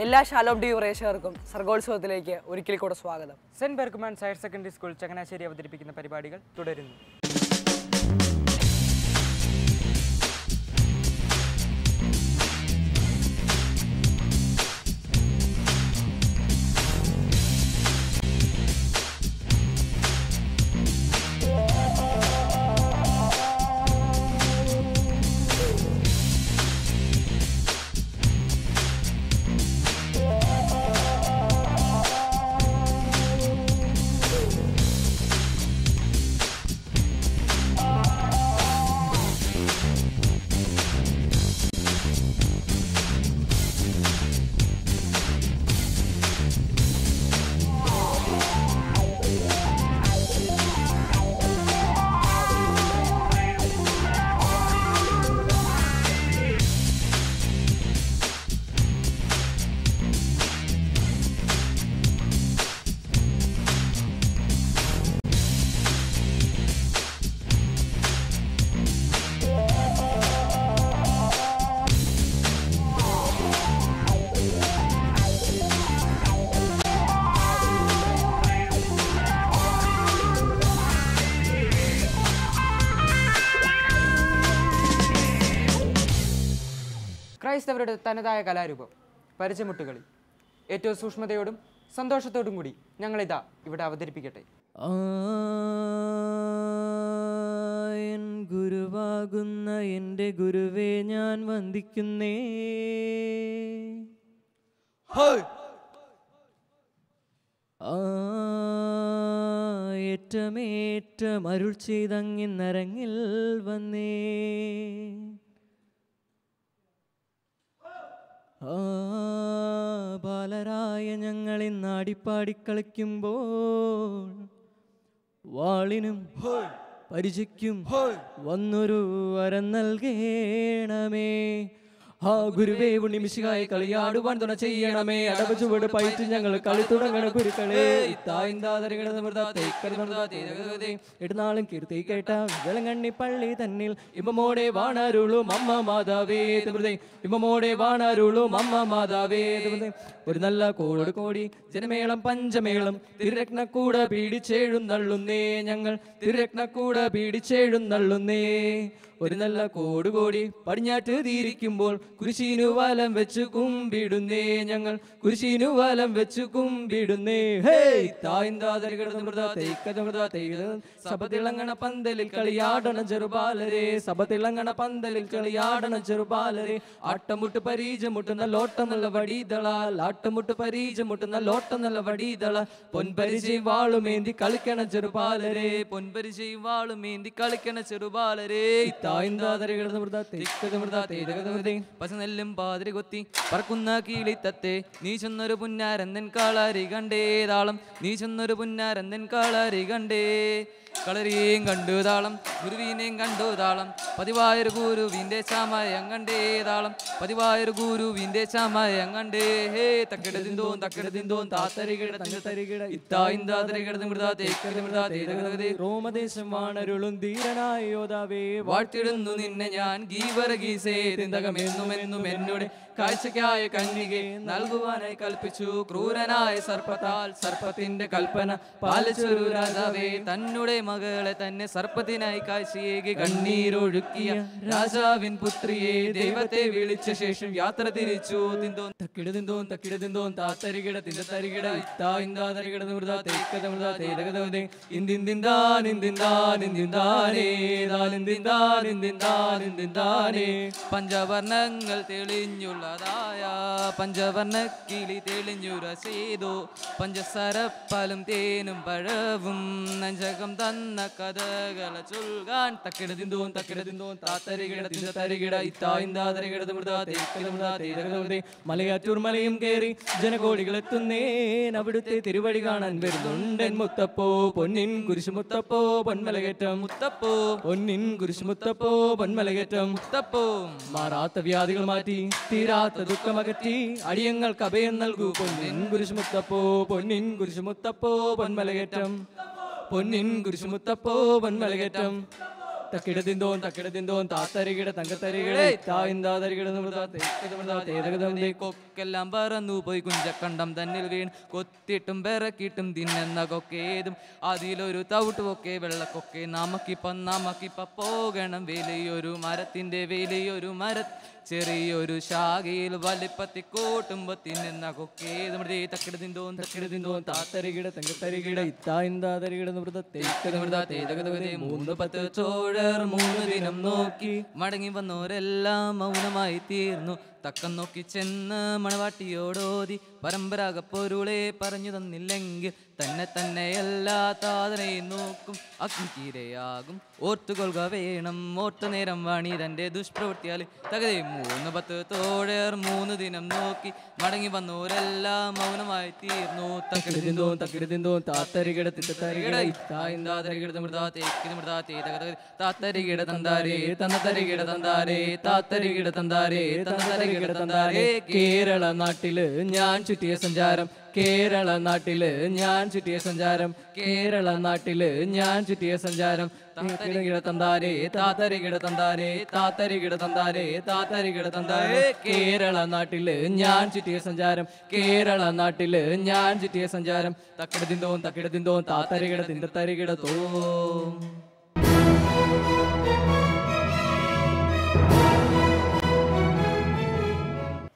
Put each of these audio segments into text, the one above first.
എല്ലാ Shalom D പ്രേക്ഷകർക്കും സർഗോത്സവത്തിലേക്ക് ഒരിക്കൽ കൂടെ സ്വാഗതം. Saint Berchmans higher secondary school Changanassery അവതരിപ്പിക്കുന്ന പരിപാടികൾ തുടരുന്നു. ക്രൈസ്തവരുടെ തനതായ കലാരൂപം പരിചമുട്ടുകളി ഏറ്റവും സൂക്ഷ്മതയോടും സന്തോഷത്തോടും കൂടി ഞങ്ങളിതാ ഇവിടെ അവതരിപ്പിക്കട്ടെ. എൻ ഗുരുവാകുന്ന എൻ്റെ ഗുരുവേ ഞാൻ വന്ദിക്കുന്നേ. ഏറ്റമേറ്റം അരുൾ ചെയ്തങ്ങിന്നരങ്ങിൽ വന്നേ. ബാലരായ ഞങ്ങളിന്നാടിപ്പാടിക്കളിക്കുമ്പോൾ വാളിനും പരിചയ്ക്കും വന്നൊരു വരം നൽകേണമേ. ആ ഗുരുവേ ഉണ്ണിമിശിഹായി കളിയാടുവാൻ തുണ ചെയ്യണമേ. അടവ് ചുവട് പയറ്റ് ഞങ്ങൾ കളി തുടങ്ങണ ഗുരുക്കളെ. ഇടനാളും കീർത്തി കേട്ട വെളങ്ങണ്ണി പള്ളി തന്നിൽ ഇമ്പമോടെ വാണരുളും അമ്മ മാതാവേ. ഇമ്പമോടെ വാണരുളും അമ്മ മാതാവേ. ഒരു നല്ല കോട് കോടി ജനമേളം പഞ്ചമേളം തിരുരത്നക്കൂട പീഡിച്ചെഴുന്നള്ളുന്നേ. ഞങ്ങൾ തിരുരത്നക്കൂട പീഡിച്ചെഴുന്നള്ളുന്നേ. ഒരു നല്ല കോടുകോടി പടിഞ്ഞാറ്റ് തീരിക്കുമ്പോൾ കുരിശീനു വലം വെച്ച് കുമ്പിടുന്നേ. ഞങ്ങൾ കുരിശീനു വലം വെച്ച് കുമ്പിടുന്നേ. സഭതിളങ്ങണ പന്തലിൽ കളിയാടണ ചെറുപാലരെ. സഭതിളങ്ങണ പന്തലിൽ കളിയാടണ ചെറുപാലരെ. ആട്ടമുട്ട് പരീജമുട്ട് നല്ലോട്ടം നല്ല വടിതളാൽ. ആട്ടമുട്ട് പരീജമുട്ട് നല്ലോട്ടം നല്ല വടിതള. പൊൻപരിചയും വാളുമേന്തി കളിക്കണ ചെറുപാലരെ. പൊൻപരിചയും വാളുമേന്തി കളിക്കണ ചെറുപാലരെ. പശനെല്ലും പാതിരി കൊത്തി പറക്കുന്ന കീളിത്തത്തെ. നീ ചെന്നൊരു പുന്നാരന്തൻ കാളാരി കണ്ടേ താളം. നീ ചെന്നൊരു പുന്നാരന്തൻ കാളാരി കണ്ടേ. കളരിയേയും കണ്ടു താളം ഗുരുവിനെയും കണ്ടു താളം. പതിവായൊരു ഗുരുവിന്റെ ചാമയം കണ്ടേ താളം. പതിവായൊരു ഗുരുവിന്റെ ചാമയം കണ്ടേ. ഹേ തക്കിടതിന്തോൻ തക്കിടതിന്തോൻ താത്തരികിട തങ്ങത്തരികിട റോമദേശം വാണരുളും ധീരനായ യോധാവേ. വാഴ്ത്തിടുന്നു നിന്നെ ഞാൻ ഗീവരഗീസേ. തിന്തകമെന്നുമെന്നും എന്നോട് കാഴ്ചയ്ക്കായ കന്യകെ നൽകുവാനായി കൽപ്പിച്ചു. ക്രൂരനായ സർപ്പത്താൽ സർപ്പത്തിന്റെ കൽപ്പന പാലിച്ചൊരു രാജാവേ. തന്നെ മകളെ തന്നെ സർപ്പത്തിനായി കാഴ്ചയേകി കണ്ണീരൊഴുക്കിയ രാജാവിൻ പുത്രിയെ ദൈവത്തെ വിളിച്ച ശേഷം യാത്ര തിരിച്ചു. തിന്തോൻ തക്കിടതിന്തോൻ തക്കിടതിന്തോൻ താത്തരികിട തിന്തരികിട ഇത്താരികിട പഞ്ചവർണ്ണങ്ങൾ തെളിഞ്ഞുള്ളതായ പഞ്ചവർണ്ണക്കിളി തെളിഞ്ഞുരസേതോ. പഞ്ചസരപ്പലും തേനും പഴവും നഞ്ചകം തന്ന കഥകള ചൊൽകാൻ. തക്കിടതിന്തോൻ തക്കിടതിന്തോൻ താത്തരികിട തിന്തരികിട ഇത്താരികിട മലയാറ്റൂർ മലയും കയറി ജനകോടികളെത്തുന്നേ. അവിടുത്തെ തിരുവഴി കാണാൻ വരുന്നുണ്ടൻ മുത്തപ്പോ. പൊന്നിൻ കുരിശു മുത്തപ്പോ പൊന്മലകേറ്റം മുത്തപ്പോ. പൊന്നിൻ കുരിശു മുത്തപ്പോ പൊന്മലകേറ്റം മുത്തപ്പോ. മാറാത്ത വ്യാധികൾ മാറ്റി തീരാത്ത ദുഃഖമകറ്റി അടിയങ്ങൾക്ക് അഭയം നൽകൂ. പൊന്നിൻ കുരിശു മുത്തപ്പോ പൊന്നിൻ കുരിശു മുത്തപ്പോ പൊന്മലകേറ്റം. പൊന്നിൻ കുരിശു മുത്തപ്പോ പൊന്മലകേറ്റം. തക്കിടതിന്തോൻ തക്കിടതിന്തോൻ താത്തരികിട തങ്കത്തരികിട തായിന്താതരികിട കൊക്കെല്ലാം പറന്നു പോയി കുഞ്ചക്കണ്ടം തന്നിൽ വീണ് കൊത്തിയിട്ടും പിറക്കിയിട്ടും തിന്നെന്ന കൊക്കേതും അതിലൊരു തവിട്ടുകൊക്കെ വെള്ളക്കൊക്കെ നമുക്കിപ്പ പോകണം വലിയൊരു മരത്തിൻ്റെ വലിയൊരു ചെറിയൊരു ശാഖയിൽ വലിപ്പത്തി കൂട്ടുമ്പോ തിന്നുന്ന കൊക്കേതും തക്കിടതിന്തോ താത്തരികിട തങ്കത്തരികിട ഇത്തായിന്താതരികിട മൂന്ന് പത്ത് ചോഴർ 3 ദിനം നോക്കി മടങ്ങി വന്നോരെല്ലാം മൗനമായി തീർന്നു. തക്കം നോക്കി ചെന്ന് മണവാട്ടിയോടോതി പരമ്പരാഗ പൊരുളെ പറഞ്ഞു തന്നില്ലെങ്കിൽ തന്നെ എല്ലാ താതനെയും നോക്കും അഗ്നിക്കീരയാകും. ഓർത്തുകൊള്ളുക വേണം ഓർത്ത നേരം വാണി തൻ്റെ ദുഷ്പ്രവൃത്തിയാൽ തകതേ 3 10 തോഴർ 3 ദിനം നോക്കി മടങ്ങി വന്നോരെല്ലാം മൗനമായി തീർന്നു. തക്കിടതിന്തോ താത്തരികിട തിത്തരികിട ഇത്തായിന്താതരികിട താത്തരികിട തന്താരേ തന്നതരികിട തന്താരേ താത്തരികിട തന്താരേ തന്നതരികിട തന്താരേ. കേരള നാട്ടില് ഞാൻ ചുറ്റിയ സഞ്ചാരം കേരള നാട്ടില് ഞാൻ ചുറ്റിയ സഞ്ചാരം കേരള നാട്ടില് ഞാൻ ചുറ്റിയ സഞ്ചാരം താത്തരികിട തന്താരേ താത്തരികിട തന്താരേ താത്തരികിട തന്താരേ താത്തരികിട തന്താരേ. കേരള നാട്ടില് ഞാൻ ചുറ്റിയ സഞ്ചാരം കേരള നാട്ടില് ഞാൻ ചുറ്റിയ സഞ്ചാരം തക്കിടതിന്തോ താത്തരികിട തിന്തരികിട തോ.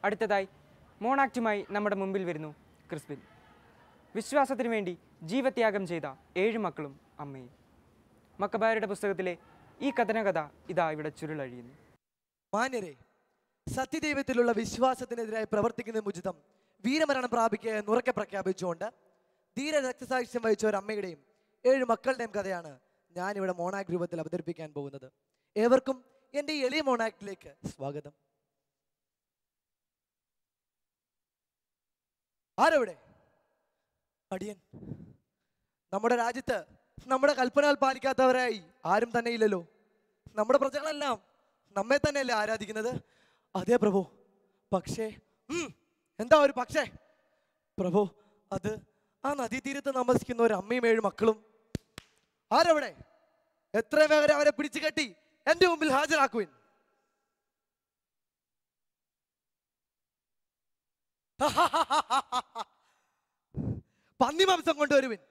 അടുത്തതായി മോണാക്റ്റുമായി നമ്മുടെ മുമ്പിൽ വരുന്നു ക്രിസ്പിൻ. വിശ്വാസത്തിനു വേണ്ടി ജീവത്യാഗം ചെയ്ത 7 മക്കളും അമ്മയും. മക്കബായരുടെ പുസ്തകത്തിലെ ഈ കഥനകഥ ഇതാ ഇവിടെ ചുരുളഴിയുന്നു. മാന്യരെ, സത്യദൈവത്തിലുള്ള വിശ്വാസത്തിനെതിരായി പ്രവർത്തിക്കുന്ന ഉചിതം വീരമരണം പ്രാപിക്കുക എന്നുറക്കെ പ്രഖ്യാപിച്ചുകൊണ്ട് ധീര രക്തസാക്ഷ്യം വഹിച്ച ഒരു അമ്മയുടെയും 7 മക്കളുടെയും കഥയാണ് ഞാനിവിടെ മോണാക്ട് രൂപത്തിൽ അവതരിപ്പിക്കാൻ പോകുന്നത്. ഏവർക്കും എൻ്റെ ഈ എളിയ മോണാക്ടിലേക്ക് സ്വാഗതം. ആരവിടെ? അടിയൻ. നമ്മുടെ രാജ്യത്ത് നമ്മുടെ കൽപ്പനകൾ പാലിക്കാത്തവരായി ആരും തന്നെ ഇല്ലല്ലോ. നമ്മുടെ പ്രജകളെല്ലാം നമ്മെ തന്നെയല്ലേ ആരാധിക്കുന്നത്? അതെ പ്രഭു. പക്ഷേ എന്താ ഒരു പക്ഷേ? പ്രഭു, അത് ആ നദീതീരത്ത് താമസിക്കുന്ന ഒരു അമ്മയും 7 മക്കളും. ആരവിടെ? എത്രയും വേഗം അവരെ പിടിച്ചു കെട്ടി എൻ്റെ മുമ്പിൽ ഹാജരാക്കുവിൻ. പന്നി മാംസം കൊണ്ടുവരുവിൻ.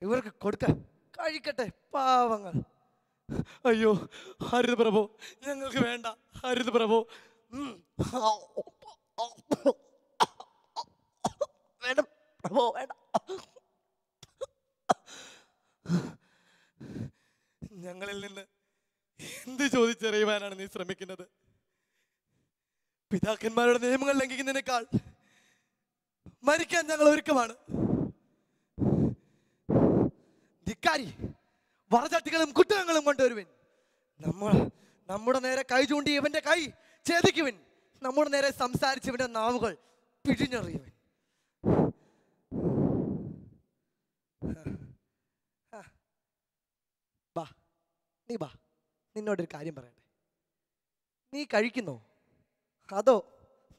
ഇവർക്ക് കൊടുക്ക, കഴിക്കട്ടെ പാവങ്ങൾ. അയ്യോ അരുത് പ്രഭു, ഞങ്ങൾക്ക് വേണ്ട. അരുത് പ്രഭു. വേണ്ട പ്രഭു, വേണ്ട. ഞങ്ങളിൽ നിന്ന് എന്ത് ചോദിച്ചറിയുവാനാണ് നീ ശ്രമിക്കുന്നത്? പിതാക്കന്മാരുടെ നിയമങ്ങൾ ലംഘിക്കുന്നതിനേക്കാൾ മരിക്കാൻ ഞങ്ങൾ ഒരുക്കമാണ്. ധിക്കാരി, വറചട്ടികളും കുറ്റങ്ങളും കൊണ്ടുവരുവിൻ. നമ്മുടെ നേരെ കൈ ചൂണ്ടി ഇവന്റെ കൈ ഛേദിക്കുവിൻ. നമ്മുടെ നേരെ സംസാരിച്ച് ഇവന്റെ നാവുകൾ പിഴിഞ്ഞെറിയുവിൻ. ബാ, നിന്നോടൊരു കാര്യം പറയട്ടെ. നീ കഴിക്കുന്നോ? അതോ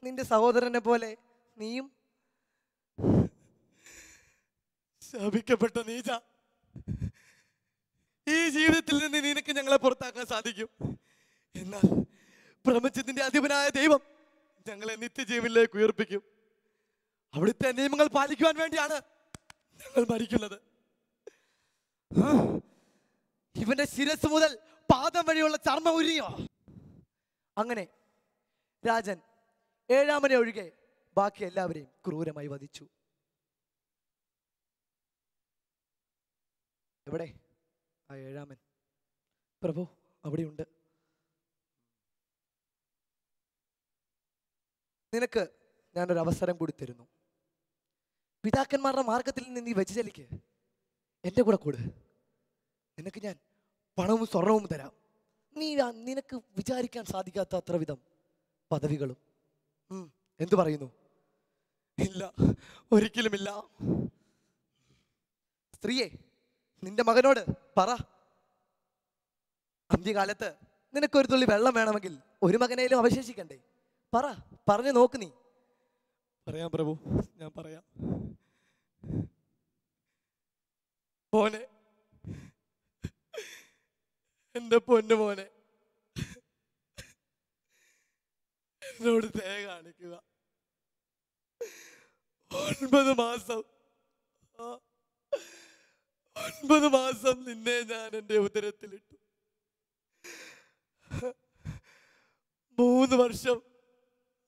നിന്റെ സഹോദരനെ പോലെ നീയും? ശപിക്കപ്പെട്ട നീച, ഈ ജീവിതത്തിൽ നിന്ന് നിനക്ക് ഞങ്ങളെ പുറത്താക്കാൻ സാധിക്കും. എന്നാൽ പ്രപഞ്ചത്തിന്റെ അധിപനായ ദൈവം ഞങ്ങളെ നിത്യജീവനിലേക്ക് ഉയർപ്പിക്കും. അവിടുത്തെ നിയമങ്ങൾ പാലിക്കുവാൻ വേണ്ടിയാണ് ഞങ്ങൾ മരിക്കുന്നത്. ഇവന്റെ ശിരസ് മുതൽ പാദം വഴിയുള്ള ചർമ്മം ഉരിയോ. അങ്ങനെ രാജൻ 7-മനെ ഒഴികെ ബാക്കി എല്ലാവരെയും ക്രൂരമായി വധിച്ചു. എവിടെ ആ 7-മൻ? പ്രഭു, അവിടെയുണ്ട്. നിനക്ക് ഞാനൊരു അവസരം കൂടി തരുന്നു. പിതാക്കന്മാരുടെ മാർഗത്തിൽ നിന്ന് നീ വ്യതിചലിക്ക്. എൻ്റെ കൂടെ കൂട്. നിനക്ക് ഞാൻ പണവും സ്വർണവും തരാം. നിനക്ക് വിചാരിക്കാൻ സാധിക്കാത്ത അത്ര വിധം പദവികളും. എന്തു പറയുന്നു? ഇല്ല, ഒരിക്കലുമില്ല. സ്ത്രീയെ, നിന്റെ മകനോട് പറ. അന്ത്യകാലത്ത് നിനക്കൊരു തുള്ളി വെള്ളം വേണമെങ്കിൽ ഒരു മകനേലും അവശേഷിക്കണ്ടേ? പറഞ്ഞു നോക്ക് നീ. പറയാം പ്രഭു, ഞാൻ പറയാം. മോനെ, എന്റെ പൊന്നു മോനെ, എന്നോട് ദയ കാണിക്കുക. 9 മാസം 9 മാസം നിന്നെ ഞാൻ എൻ്റെ ഉദരത്തിലിട്ടു. 3 വർഷം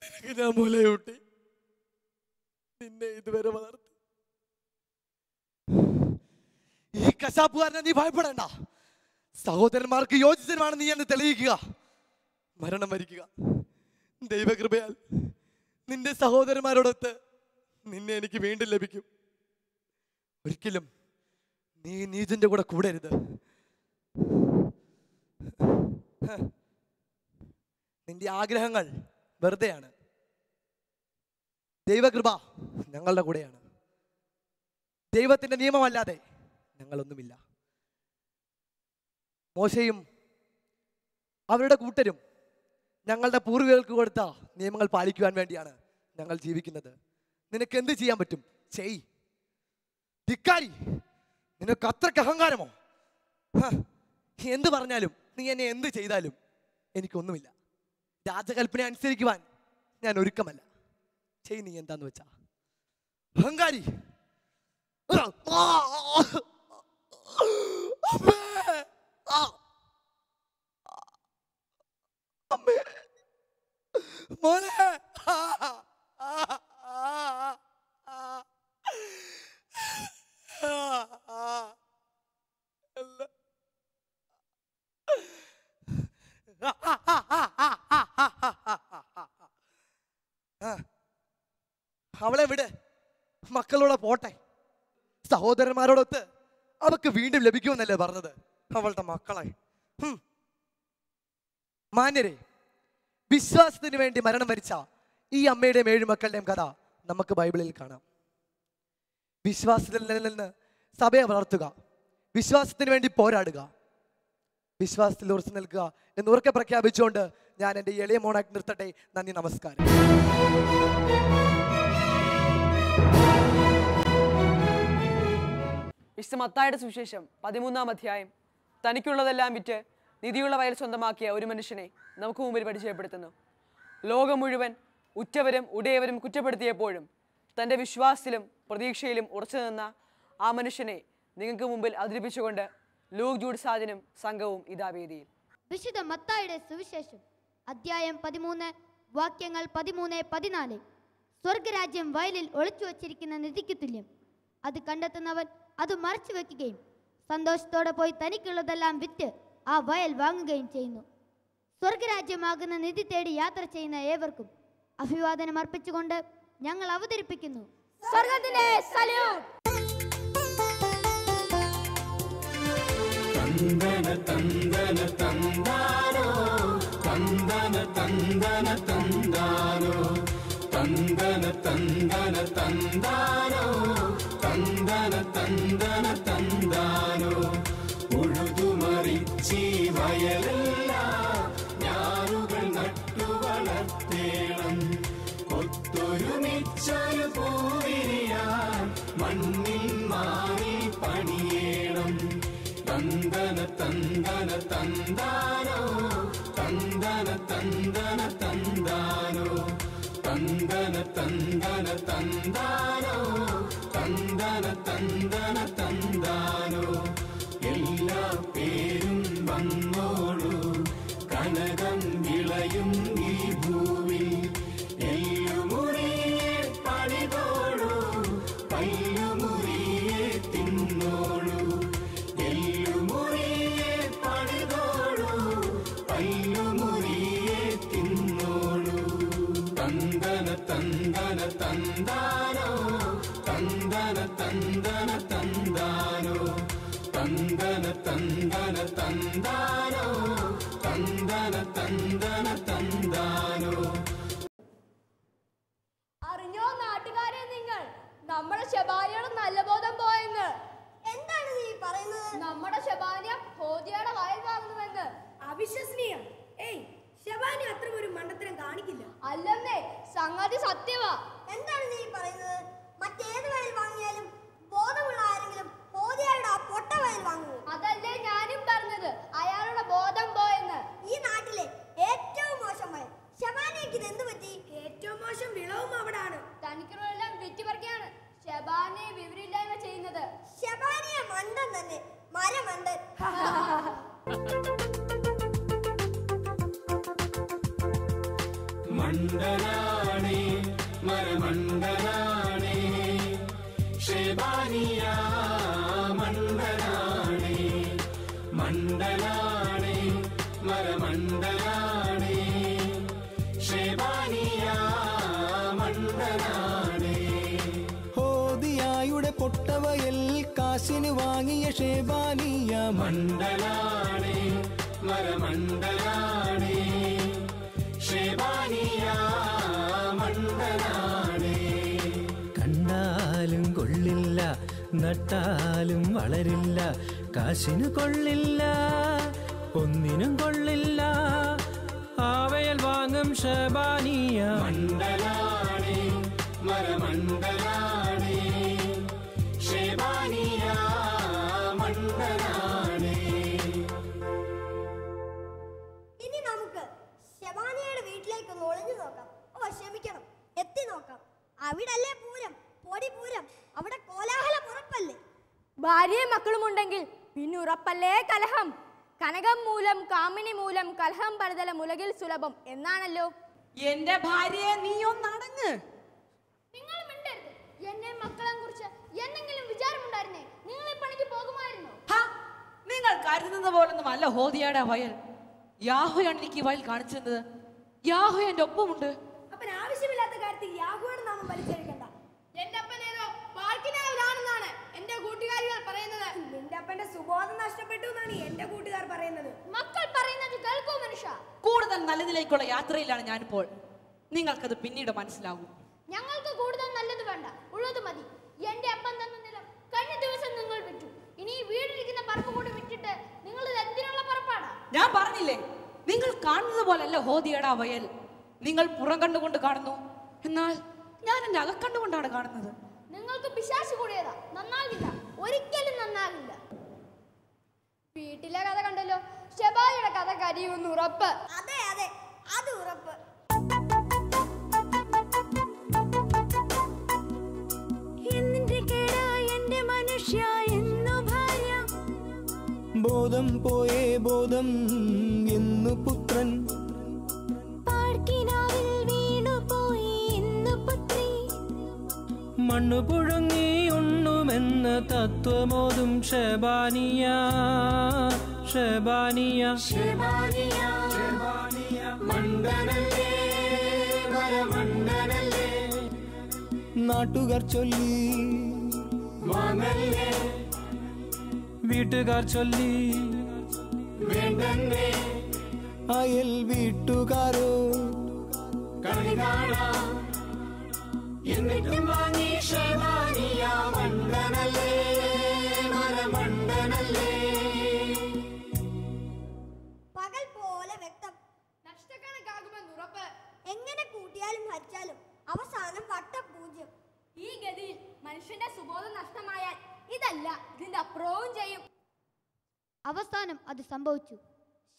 നിനക്ക് ഞാൻ മുലയൂട്ടി നിന്നെ ഇതുവരെ വളർത്തി. ഈ കശാപ്പുകാരനെ നീ ഭയപ്പെടേണ്ട. സഹോദരന്മാർക്ക് യോജിച്ചതുമാണ് നീ എന്ന് തെളിയിക്കുക. മരണം വരിക്കുക. ദൈവകൃപയാൽ നിന്റെ സഹോദരന്മാരോടൊത്ത് നിന്നെ എനിക്ക് വീണ്ടും ലഭിക്കും. ഒരിക്കലും നീ നീജന്റെ കൂടെ കൂടരുത്. നിന്റെ ആഗ്രഹങ്ങൾ വെറുതെയാണ്. ദൈവകൃപ ഞങ്ങളുടെ കൂടെയാണ്. ദൈവത്തിന്റെ നിയമമല്ലാതെ ഞങ്ങളൊന്നുമില്ല. മോശയും അവരുടെ കൂട്ടരും ഞങ്ങളുടെ പൂർവികർക്ക് കൊടുത്ത നിയമങ്ങൾ പാലിക്കുവാൻ വേണ്ടിയാണ് ഞങ്ങൾ ജീവിക്കുന്നത്. നിനക്ക് എന്ത് ചെയ്യാൻ പറ്റും? ചെയ്. ധിക്കാരി, നിനക്ക് അത്രയ്ക്ക് അഹങ്കാരമോ? എന്ത് പറഞ്ഞാലും നീ എന്നെ എന്ത് ചെയ്താലും എനിക്കൊന്നുമില്ല. രാജകൽപ്പന അനുസരിക്കുവാൻ ഞാൻ ഒരുക്കമല്ല. ചെയ് നീ എന്താന്ന് വെച്ചാ. അഹങ്കാരി. മോനെ അവളെ വിട്. മക്കളോടെ പോട്ടെ. സഹോദരന്മാരോടൊത്ത് അവക്ക് വീണ്ടും ലഭിക്കുമെന്നല്ലേ പറഞ്ഞത്? അവളുടെ മക്കളെ. മാന്യരെ, വിശ്വാസത്തിന് വേണ്ടി മരണം വരിച്ച ഈ അമ്മയുടെയും 7 മക്കളുടെയും കഥ നമുക്ക് ബൈബിളിൽ കാണാം. വിശ്വാസത്തിൽ നിന്ന് സഭയെ വളർത്തുക, വിശ്വാസത്തിന് വേണ്ടി പോരാടുക, വിശ്വാസത്തിൽ ഉറച്ചു നിൽക്കുക എന്ന് ഉറക്കെ പ്രഖ്യാപിച്ചുകൊണ്ട് ഞാൻ എൻ്റെ എളിയ മോണാക്കി നിർത്തട്ടെ. നന്ദി, നമസ്കാരം. വിശുദ്ധ മത്തായിയുടെ സുവിശേഷം 13-ാം അധ്യായം തനിക്കുള്ളതെല്ലാം വിറ്റ് നിധിയുള്ള വയൽ സ്വന്തമാക്കിയ ഒരു മനുഷ്യനെ നമുക്ക് മുമ്പിൽ പരിചയപ്പെടുത്തുന്നു. ലോകം മുഴുവൻ ഉറ്റവരും ഉടയവരും കുറ്റപ്പെടുത്തിയപ്പോഴും തൻ്റെ വിശ്വാസത്തിലും പ്രതീക്ഷയിലും ഉറച്ചു നിന്ന ആ മനുഷ്യനെ നിങ്ങൾക്ക് മുമ്പിൽ അവതരിപ്പിച്ചുകൊണ്ട് ലൂക്ക് ജൂഡ് സാജനും സംഘവും ഇതാ വേദിയിൽ. വിശുദ്ധ മത്തായിയുടെ സുവിശേഷം അധ്യായം 13 വാക്യങ്ങൾ 13-14. സ്വർഗരാജ്യം വയലിൽ ഒളിച്ചു വച്ചിരിക്കുന്ന നിധിക്ക് തുല്യം. അത് കണ്ടെത്തുന്നവൻ അത് മറച്ചു വെക്കുകയും സന്തോഷത്തോടെ പോയി തനിക്കുള്ളതെല്ലാം വിറ്റ് ആ വയൽ വാങ്ങുകയും ചെയ്യുന്നു. സ്വർഗരാജ്യമാകുന്ന നിധി തേടി യാത്ര ചെയ്യുന്ന ഏവർക്കും അഭിവാദനം അർപ്പിച്ചുകൊണ്ട് ഞങ്ങൾ അവതരിപ്പിക്കുന്നു സ്വർഗത്തിലെ സല്യൂട്ട്. തന്ദന തന്ദന തന്ദാനോ തന്ദന തന്ദന തന്ദാനോ തന്ദന തന്ദന തന്ദാനോ തന്ദന തന്ദന തന്ദാനോ. ഉഴുതുമറിച്ചി വയലെല്ലാം ഞാറുകൾ നട്ടു വളർത്തേണം. ഒത്തൊരുമിച്ചൊരു പൂവിരിയാൻ മണ്ണിൽ മാറി പണിയേണം. തന്ദന തന്ദന തന്ദാനോ തന്ദന തന്ദന തന്ദാനോ തന്ദന തന്ദന തന്ദാനോ തന്ദന തന്ദന തന്ദാനോ. എല്ലാ പേരും വന്നോളൂ, കനകം വിളയും ഈ ഭൂവിൽ. എല്ലുമുറിയെ പണിതോളൂ, പല്ലുമുറിയെ തിന്നോളൂ. എല്ലുമുറിയെ പണിതോളൂ, പല്ലുമുറിയെ തിന്നോളൂ. തന്ദന തന്ദന തന്ദാനോ തന്ദന തന്ദന തന്ദാനോ തന്ദന തന്ദന തന്ദാനോ തന്ദന തന്ദന തന്ദാനോ. അറിഞ്ഞോ നാട്ടുകാരെ നിങ്ങൾ, നമ്മുടെ ശബാനിയുടെ നല്ല ബോധം പോയെന്ന്. എന്താണ് നീ പറയുന്നത്? നമ്മുടെ ശബാനിയ ഹോദിയുടെ വയൽ വാങ്ങുന്നുവെന്ന്. അവിശ്വസനീയം. ഏയ്, ശബാനി അത്ര ഒരു മണ്ടത്തരം കാണിക്കില്ല. അല്ലെന്നേ, സംഗതി സത്യവാ. എന്താണ് നീ പറയുന്നത്? മറ്റേത് വയൽ വാങ്ങിയാലും ബോധമുള്ള ആരെങ്കിലും ഹോദിയുടെ ആ പൊട്ട വയൽ വാങ്ങുമോ? അതല്ലേ ഞാനും പറഞ്ഞത്, അയാളുടെ ബോധം പോയെന്ന്. ഈ നാട്ടിലെ ഏറ്റവും മോശം വയൽ ശബാനിക്ക് എന്ത് പറ്റി? ഏറ്റവും മോശം വിളവും അവിടാണ്. തനിക്കുള്ളതെല്ലാം വിറ്റുപറിക്കാണ് മണ്ഡലാണേ മരമണ്ഡലാണേ ഷേബാനിയ മണ്ഡലാണേ മണ്ഡലാണേ മരമണ്ഡലാണേ ഷേബാനിയ മണ്ഡലാണേ ഹോദിയായുടെ പൊട്ടവയൽ കാശിന് വാങ്ങിയ ഷേബാനിയ മണ്ഡലാണേ മരമണ്ഡലാണേ ഷേബാനിയ മണ്ഡലാണേ കണ്ടാലും കൊള്ളില്ല നട്ടാലും വളരില്ല കാശിനു കൊള്ളില്ല ഒന്നിനും കൊള്ളില്ല ആവയൽ വാങ്ങും ഷേബാനിയ മണ്ഡലാണേ മരമണ്ഡലാണേ ഷേബാനിയ മണ്ഡലാണേ. ഇനി നമുക്ക് ശബാനിയുടെ വീട്ടിലേക്ക് ഒന്ന് ഒളിഞ്ഞു നോക്കാം. ഓ ക്ഷമിക്കണം, എത്തി നോക്കാം. അവിടല്ലേ പൂരം, പൊടി പൂരം. അവിടെ കോലാഹലം ഉറപ്പല്ലേ? ഭാര്യയും മക്കളും ഉണ്ടെങ്കിൽ പിന്നെ ഉറപ്പല്ലേ കലഹം. കനകം മൂലം കാമിനി മൂലം കലഹം പലതല ഉലകിൽ സുലഭം എന്നാണല്ലോ. എന്റെ ഭാര്യയെ നീ ഒന്നടങ്ങ്. നിങ്ങൾ മിണ്ടരുത്. എന്നെ മക്കളെ കുറിച്ച് എന്തെങ്കിലും വിചാരമുണ്ടായിരുന്നേ നിങ്ങൾ ഈ പണിക്ക് പോകുമായിരുന്നു. നിങ്ങൾ കരുതുന്ന പോലൊന്നും അല്ല ഹോദിയയുടെ വയൽ. യാഹോയാണ് എനിക്ക് ഈ വയൽ കാണിച്ചു തന്നത്. യാഹോ എന്റെ ഒപ്പമുണ്ട്. അപ്പൻ ആവശ്യമില്ലാത്ത കാര്യത്തിൽ യാഹോയുടെ നാമം വലിച്ചെടുക്കണ്ട. എന്റെ അപ്പൻ ഏതോ പാർക്കിനാവിലാണെന്നാണ് എന്റെ കൂട്ടുകാരികൾ പറയുന്നത്. നിന്റെ അപ്പന്റെ സുബോധം നഷ്ടപ്പെട്ടു എന്നാണ് എന്റെ കൂട്ടുകാർ പറയുന്നത്. മക്കൾ പറയുന്നത് കേൾക്കൂ മനുഷ്യ. കൂടുതൽ നല്ലതിലേക്കുള്ള യാത്രയിലാണ് ഞാനിപ്പോൾ. നിങ്ങൾക്കത് പിന്നീട് മനസ്സിലാകും. ഞങ്ങൾക്ക് കൂടുതൽ നല്ലത് വേണ്ട, ഉള്ളത് മതി. എന്റെ അപ്പൻ തന്ന നിലം കഴിഞ്ഞ ദിവസം നിങ്ങൾ വിറ്റു. ഇനി ഈ വീടിരിക്കുന്ന പറമ്പ് കൂടി വിറ്റിട്ട് നിങ്ങൾ ഇത് എന്തിനുള്ള പറപ്പാടാ? ഞാൻ പറഞ്ഞില്ലേ, നിങ്ങൾ കാണുന്നത് പോലല്ല ഹോദിയയുടെ വയൽ. നിങ്ങൾ പുറം കണ്ടുകൊണ്ട് കാണുന്നു, എന്നാൽ ഞാൻ എന്റെ അകക്കണ്ടുകൊണ്ടാണ് കാണുന്നത്. നിങ്ങൾക്ക് പിശാച് കൂടിയതാ, നന്നാകില്ല, ഒരിക്കലും നന്നാകില്ല. വീട്ടിലെ കഥ കണ്ടല്ലോ, ഷെബായിയുടെ കഥ കരിയുമെന്ന് ഉറപ്പ്. അതെ അതെ, അത് ഉറപ്പ്. ബോധം പോയേ ബോധം എന്നു പുത്രൻ മണ്ണു പുഴുങ്ങി ഉണ്ണുമെന്ന തത്വമോതും ഷേബാനിയ ഷേബാനിയ മണ്ഡലല്ലേ മരമണ്ഡലല്ലേ നാട്ടുകാർ ചൊല്ലി വാങ്ങല്ലേ വീട്ടുകാർ ചൊല്ലി വേണ്ടേ അയൽ വീട്ടുകാരോ കളി കാണാം എന്നിട്ടും വാങ്ങി ഷേബാനിയ മണ്ഡലല്ലേ മരമണ്ഡലല്ലേ. പകൽ പോലെ വ്യക്തം, നഷ്ടക്കണക്കാകുമെന്ന് ഉറപ്പ്. എങ്ങനെ കൂട്ടിയാലും ഹരിച്ചാലും അവസാനം വട്ടപൂജ്യം. ഈ ഗതിയിൽ മനുഷ്യന്റെ സുബോധം നഷ്ടമായാൽ ഇതല്ല ഇതിന്റെ അപ്പുറവും ചെയ്യും. അവസാനം അത് സംഭവിച്ചു.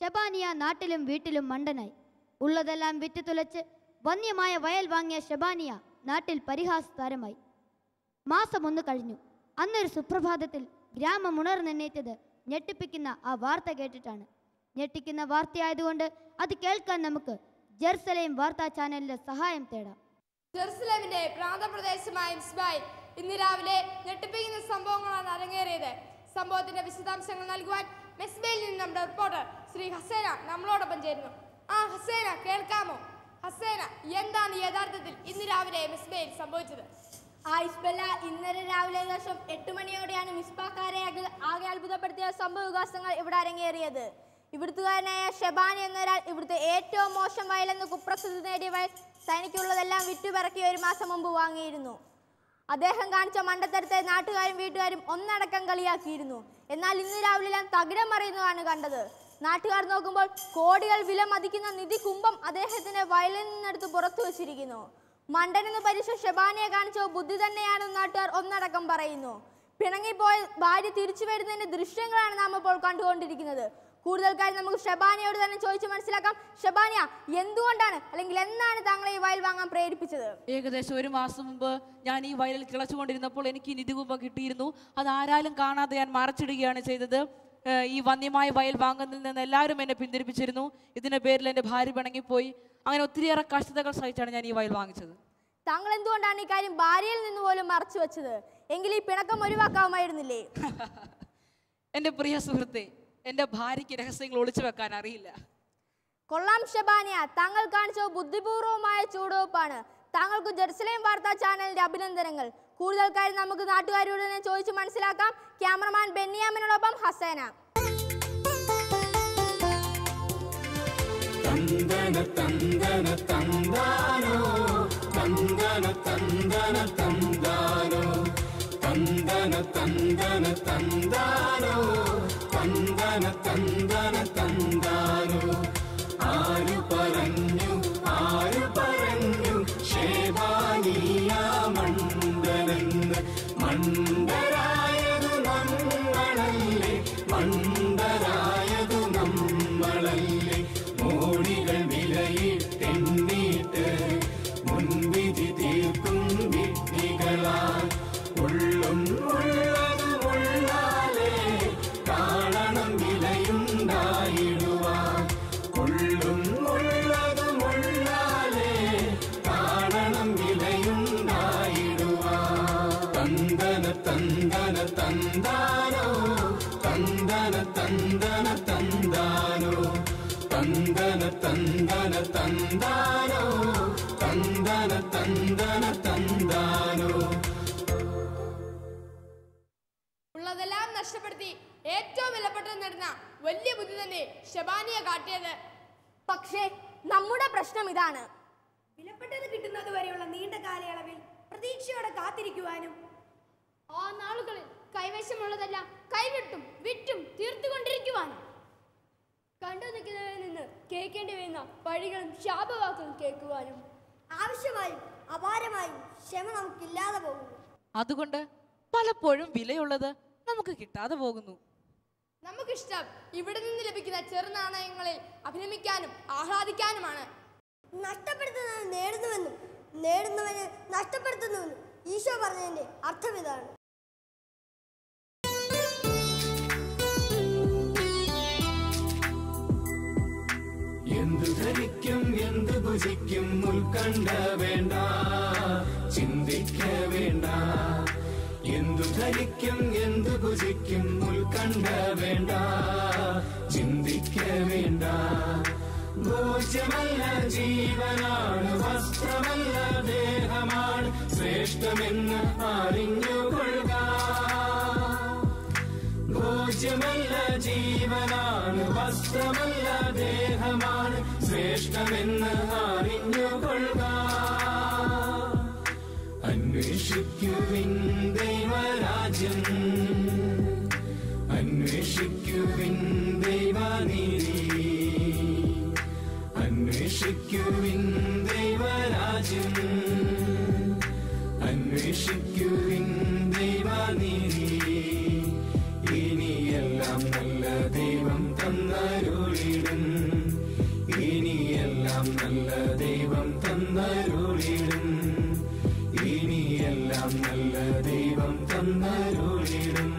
ഷബാനിയ നാട്ടിലും വീട്ടിലും മണ്ടനായി. ഉള്ളതെല്ലാം വിറ്റ് തുലച്ച് വന്യമായ വയൽ വാങ്ങിയ ഷബാനിയ നാട്ടിൽ പരിഹാസ താരമായി. മാസം 1 കഴിഞ്ഞു. അന്നൊരു സുപ്രഭാതത്തിൽ ഗ്രാമം ഉണർന്നെണ്ണേറ്റത് ഞെട്ടിപ്പിക്കുന്ന ആ വാർത്ത കേട്ടിട്ടാണ്. ഞെട്ടിക്കുന്ന വാർത്തയായതുകൊണ്ട് അത് കേൾക്കാൻ നമുക്ക് ജെറുസലേം വാർത്താ ചാനലിന്റെ സഹായം തേടാം. ജെറുസലേമിന്റെ പ്രാന്തപ്രദേശമായ മിസ്ബായിൽ ഇന്ന് രാവിലെ ഞെട്ടിപ്പിക്കുന്ന സംഭവങ്ങളാണ് അരങ്ങേറിയത്. സംഭവത്തിന്റെ വിശദാംശങ്ങൾ നൽകുവാൻ മിസ്ബയിൽ നിന്ന് നമ്മുടെ റിപ്പോർട്ടർ ശ്രീ ഹസേന നമ്മളോടൊപ്പം ചേരുന്നു. ഹസേന, കേൾക്കാമോ? ഹസേന, എന്താണ് യഥാർത്ഥത്തിൽ ഇന്ന് രാവിലെ മിസ്ബയിൽ സംഭവിച്ചത്? ഇന്നലെ രാവിലെ ഏകദേശം 8 മണിയോടെയാണ് മിസ്ബാക്കാരെ ആകെ അത്ഭുതപ്പെടുത്തിയ സംഭവവികാസങ്ങൾ ഇവിടെ അരങ്ങേറിയത്. ഇവിടുത്തുകാരനായ ഷെബാനി എന്നൊരാൾ ഇവിടുത്തെ ഏറ്റവും മോശം വയലെന്ന് കുപ്രസിദ്ധി നേടിയ വയൽ തനിക്കുള്ളതെല്ലാം വിറ്റുപിറക്കി 1 മാസം മുമ്പ് വാങ്ങിയിരുന്നു. അദ്ദേഹം കാണിച്ച മണ്ടത്തരത്തെ നാട്ടുകാരും വീട്ടുകാരും ഒന്നടക്കം കളിയാക്കിയിരുന്നു. എന്നാൽ ഇന്ന് രാവിലെ തകിടം മറിയുന്നതാണ് കണ്ടത്. നാട്ടുകാർ നോക്കുമ്പോൾ കോടികൾ വില മതിക്കുന്ന നിധി കുംഭം അദ്ദേഹത്തിന്റെ വയലിൽ നിന്നെടുത്ത് പുറത്തു വച്ചിരിക്കുന്നു. മണ്ടനെന്ന് പരിശ ഷെബാനിയെ കാണിച്ച ബുദ്ധി തന്നെയാണെന്ന് നാട്ടുകാർ ഒന്നടക്കം പറയുന്നു. പിണങ്ങിപ്പോയ ഭാര്യ തിരിച്ചു വരുന്നതിന്റെ ദൃശ്യങ്ങളാണ് നാം ഇപ്പോൾ കണ്ടുകൊണ്ടിരിക്കുന്നത്. കൂടുതൽ കാര്യം നമുക്ക് ഷെബാനിയോട് തന്നെ ചോദിച്ചു മനസ്സിലാക്കാം. ഷെബാനിയ, എന്തുകൊണ്ടാണ് അല്ലെങ്കിൽ എന്നാണ് താങ്കളെ ഈ വയൽ വാങ്ങാൻ പ്രേരിപ്പിച്ചത്? ഏകദേശം 1 മാസം മുമ്പ് ഞാൻ ഈ വയലിൽ കിളച്ചുകൊണ്ടിരുന്നപ്പോൾ എനിക്ക് നിധികുംഭം കിട്ടിയിരുന്നു. അത് ആരാലും കാണാതെ ഞാൻ മറച്ചിടുകയാണ് ചെയ്തത്. ഈ വന്യമായ വയൽ വാങ്ങുന്നതിൽ നിന്ന് എല്ലാവരും എന്നെ പിന്തിരിപ്പിച്ചിരുന്നു. ഇതിന്റെ പേരിൽ എൻ്റെ ഭാര്യ പിണങ്ങിപ്പോയി. അങ്ങനെ ഒത്തിരിയേറെ കഷ്ടതകൾ സഹിച്ചാണ് ഞാൻ ഈ വയൽ വാങ്ങിച്ചത്. താങ്കൾ എന്തുകൊണ്ടാണ് ഈ കാര്യം ഭാര്യയിൽ നിന്ന് പോലും മറച്ചു വെച്ചത്? എങ്കിൽ ഈ പിണക്കം ഒഴിവാക്കാമായിരുന്നില്ലേ? എൻ്റെ പ്രിയ സുഹൃത്തെ, എൻ്റെ ഭാര്യയ്ക്ക് രഹസ്യങ്ങൾ ഒളിച്ചു വെക്കാൻ അറിയില്ല. കൊള്ളാം ഷബാനിയ, താങ്കൾ കാണിച്ച ബുദ്ധിപൂർവമായ ചൂടുവെപ്പാണ്. താങ്കൾക്ക് ജെറുസലേം വാർത്താ ചാനലിന്റെ അഭിനന്ദനങ്ങൾ. കൂടുതൽ കാര്യം നമുക്ക് നാട്ടുകാരോട് തന്നെ ചോദിച്ചു മനസ്സിലാക്കാം. ക്യാമറമാൻ ബെന്നിയാമിനോടൊപ്പം ഹസേന. തന്ദന തന്ദന തന്ദാനോ തന്ദന തന്ദന തന്ദാനോ തന്ദന തന്ദന തന്ദാനോ തന്ദന തന്ദന തന്ദാനോ. ആരു പറഞ്ഞു ശേബാനിയ മണ്ഡലെന്ന്? മണ്ഡരായതു നമ്മളല്ലേ, മണ്ഡരായതു നമ്മളല്ലേ. മോടികൾ വിലയിട്ടെണ്ണീട്ട് മുൻവിധി തീർക്കും വിഡ്ഢികളാൽ ഉള്ളും ഉള്ളതുമുള്ളാലേ കാണണം വിലയുണ്ടായിടുവാൻ. ഉള്ളും ഉള്ളതുമുള്ളാലേ കാണണം വിലയുണ്ടായിടുവാൻ. തന്ദന തന്ദന തന്ദാനോ തന്ദന തന്ദന തന്ദാനോ തന്ദന തന്ദന തന്ദാനോ തന്ദന തന്ദന തന്ദാനോ. ഉള്ളതെല്ലാം നഷ്ടപ്പെടുത്തി ഏറ്റവും വിലപ്പെട്ടത് നേടുന്ന വലിയ ബുദ്ധി തന്നെ ഷബാനിയ കാട്ടിയത്. പക്ഷേ നമ്മുടെ പ്രശ്നം ഇതാണ്, വിലപ്പെട്ടത് കിട്ടുന്നത് വരെയുള്ള നീണ്ട കാലയളവിൽ പ്രതീക്ഷയോടെ കാത്തിരിക്കുവാനും ആ നാളുകളിൽ കൈവശമുള്ളതെല്ലാം കൈവിട്ടും വിറ്റും തീർത്തുകൊണ്ടിരിക്കുവാനും കണ്ടു നിൽക്കുന്നവരിൽ നിന്ന് കേൾക്കേണ്ടി വരുന്ന വഴികളും ശാപവാക്കുകളും കേൾക്കുവാനും ആവശ്യമായും അപാരമായും ക്ഷമ നമുക്കില്ലാതെ പോകുന്നു. അതുകൊണ്ട് പലപ്പോഴും വിലയുള്ളത് നമുക്ക് കിട്ടാതെ പോകുന്നു. നമുക്കിഷ്ടം ഇവിടെ നിന്ന് ലഭിക്കുന്ന ചെറുനാണയങ്ങളിൽ അഭിനമിക്കാനും ആഹ്ലാദിക്കാനുമാണ്. നഷ്ടപ്പെടുത്തുന്നവൻ നേടുന്നുവെന്നും നേടുന്നവന് നഷ്ടപ്പെടുത്തുന്നുവെന്നും ഈശോ പറഞ്ഞതിന്റെ അർത്ഥം ഇതാണ്. എന്തു ധരിക്കും എന്തു ഭുജിക്കും ഉത്കണ്ഠ വേണ്ട, ചിന്തിക്ക വേണ്ട. എന്തു ധരിക്കും എന്തു ഭുജിക്കും ഉത്കണ്ഠ വേണ്ട, ചിന്തിക്ക വേണ്ട. ഭോജ്യമല്ല ജീവനാണ്, വസ്ത്രമല്ല ദേഹമാണ്, ശ്രേഷ്ഠമെന്ന് അറിഞ്ഞുകൊള്ളുക. ഭോജ്യമല്ല ജീവനാണ്, വസ്ത്രമല്ല ദേഹമാണ്, ശ്രേഷ്ഠമെന്ന് അറിഞ്ഞുകൊള്ളുക. അന്വേഷിക്കുവിൻ ദൈവരാജ്യം, അന്വേഷിക്കുവിൻ ദൈവനീതി, അന്വേഷിക്കുവിൻ ദൈവരാജ്യം, അന്വേഷിക്കുവിൻ ദൈവനീതി. ഇനിയെല്ലാം നല്ല ദൈവം തന്നരുളിടും, ഇനിയെല്ലാം നല്ല ദൈവം തന്നരുളിടും, ഇനിയെല്ലാം നല്ല ദൈവം തന്നരുളിടും.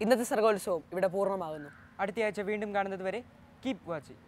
ഇന്നത്തെ സർഗോത്സവം ഇവിടെ പൂർണ്ണമാകുന്നു. അടുത്തയാഴ്ച വീണ്ടും കാണുന്നത് വരെ കീപ് വാച്ചിങ്.